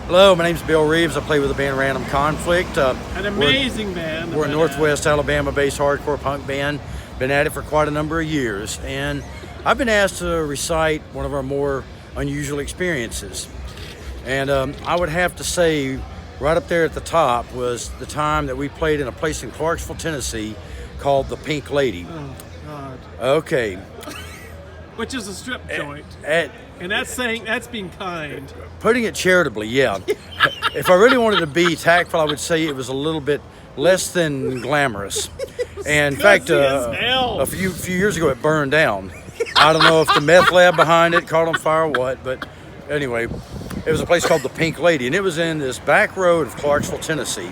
Hello, my name's Bill Reeves. I play with the band Random Conflict. An amazing band. We're a Northwest Alabama-based hardcore punk band. Been at it for quite a number of years, and I've been asked to recite one of our more unusual experiences. And I would have to say, right up there at the top was the time that we played in a place in Clarksville, Tennessee, called the Pink Lady. Oh, God. Okay. Which is a strip joint. And that's being kind. Putting it charitably, yeah. If I really wanted to be tactful, I would say it was a little bit less than glamorous. And in fact, a few years ago, it burned down. I don't know if the meth lab behind it caught on fire or what, but anyway, it was a place called the Pink Lady, and it was in this back road of Clarksville, Tennessee.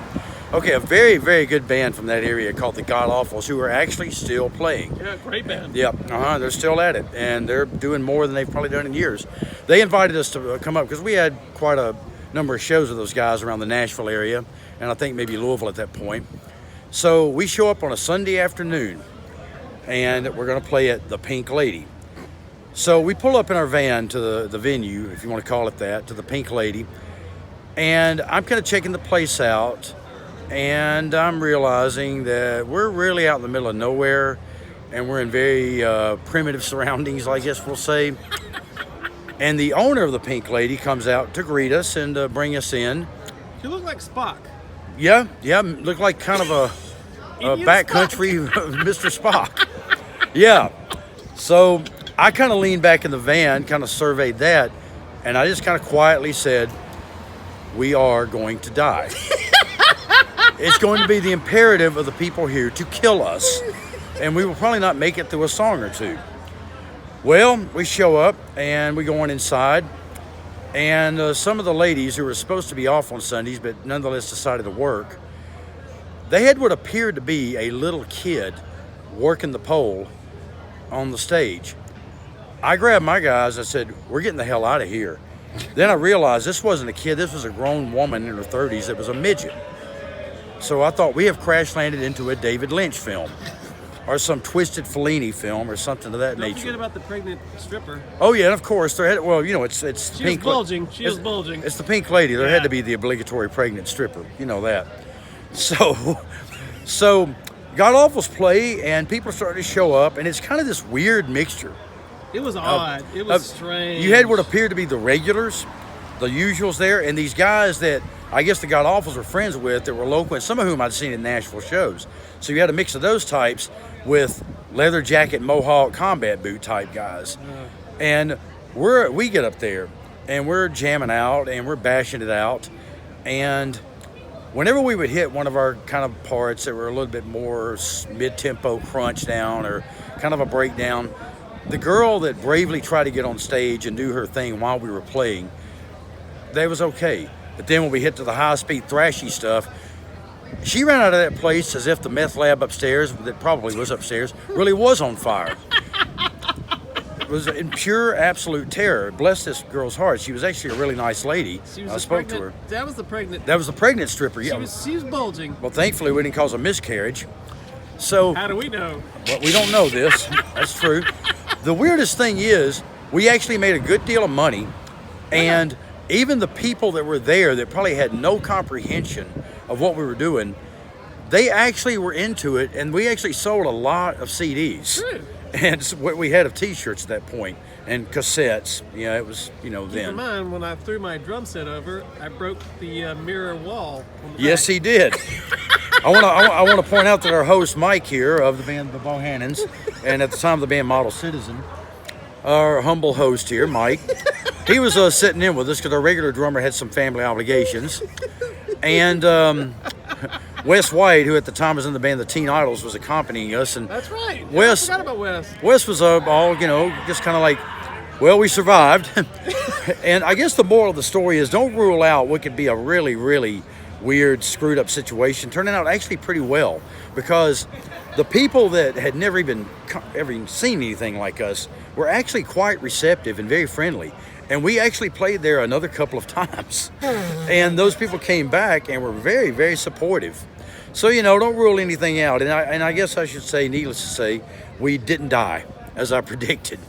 Okay, a very, very good band from that area called the God Awfuls, who are actually still playing. Yeah, great band. Yep, they're still at it, and they're doing more than they've probably done in years. They invited us to come up because we had quite a number of shows with those guys around the Nashville area, and I think maybe Louisville at that point. So we show up on a Sunday afternoon, and we're going to play at the Pink Lady. So we pull up in our van to the venue, if you want to call it that, to the Pink Lady, and I'm kind of checking the place out. And I'm realizing that we're really out in the middle of nowhere, and we're in very primitive surroundings, I guess we'll say. And the owner of the Pink Lady comes out to greet us and bring us in. You look like Spock. Yeah, look like kind of a backcountry Mr. Spock. Yeah. So I kind of leaned back in the van, kind of surveyed that, and I just kind of quietly said, "We are going to die." It's going to be the imperative of the people here to kill us, and we will probably not make it through a song or two. Well, we show up, and we go on inside, and some of the ladies who were supposed to be off on Sundays, but nonetheless decided to work, they had what appeared to be a little kid working the pole on the stage. I grabbed my guys, I said, "We're getting the hell out of here." Then I realized this wasn't a kid, this was a grown woman in her 30s that was a midget. So I thought, we have crash landed into a David Lynch film or some twisted Fellini film or something of that nature. Don't forget about the pregnant stripper. Oh yeah, and of course it's She Pink. was bulging. She was bulging. It's the Pink Lady. There had to be the obligatory pregnant stripper. You know that. So God Awfuls play, and people started to show up, and it's kind of this weird mixture. It was odd. It was strange. You had what appeared to be the regulars, the usuals there, and these guys that I guess the God Awfuls were friends with that were local, and some of whom I'd seen in Nashville shows. So you had a mix of those types with leather jacket, mohawk, combat boot type guys. And we get up there, and we're jamming out, and we're bashing it out. And whenever we would hit one of our kind of parts that were a little bit more mid-tempo crunch down or kind of a breakdown, the girl that bravely tried to get on stage and do her thing while we were playing, that was okay. But then when we hit to the high-speed thrashy stuff, she ran out of that place as if the meth lab upstairs, that probably was upstairs, really was on fire. It was in pure, absolute terror. Bless this girl's heart. She was actually a really nice lady. I spoke to her. That was the pregnant. That was the pregnant stripper, yeah. She was bulging. Well, thankfully, we didn't cause a miscarriage. So, how do we know? Well, we don't know this. That's true. The weirdest thing is, we actually made a good deal of money, and even the people that were there that probably had no comprehension of what we were doing, they actually were into it, and we actually sold a lot of CDs. True. And what we had of T-shirts at that point, and cassettes. Yeah, it was, then. Keep in mind, when I threw my drum set over, I broke the mirror wall on the Yes, back. he did. I want to point out that our host, Mike here, of the band The Bohannons, and at the time the band Model Citizen, our humble host here, Mike, he was sitting in with us because our regular drummer had some family obligations. And Wes White, who at the time was in the band The Teen Idols, was accompanying us. And that's right. I forgot about Wes. Wes was all, just kind of like, well, we survived. And I guess the moral of the story is, don't rule out what could be a really, really weird, screwed up situation turning out actually pretty well, because the people that had never even ever seen anything like us were actually quite receptive and very friendly. And we actually played there another couple of times. And those people came back and were very, very supportive. So, don't rule anything out. And I guess I should say, needless to say, we didn't die, as I predicted.